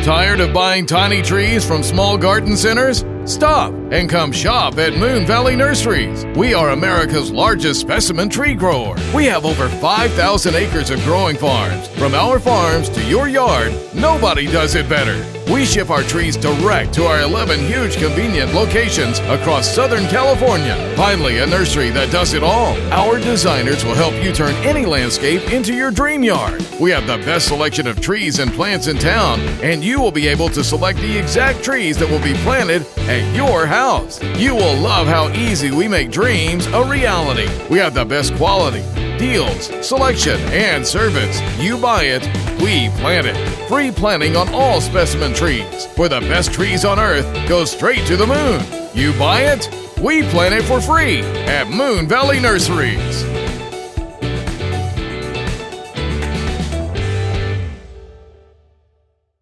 Tired of buying tiny trees from small garden centers? Stop and come shop at Moon Valley Nurseries. We are America's largest specimen tree grower. We have over 5,000 acres of growing farms. From our farms to your yard, nobody does it better. We ship our trees direct to our 11 huge convenient locations across Southern California. Finally, a nursery that does it all. Our designers will help you turn any landscape into your dream yard. We have the best selection of trees and plants in town, and you will be able to select the exact trees that will be planted at your house. You will love how easy we make dreams a reality. We have the best quality, deals, selection, and service. You buy it, we plant it. Free planting on all specimen trees. For the best trees on earth, go straight to the moon. You buy it, we plant it for free at Moon Valley Nurseries.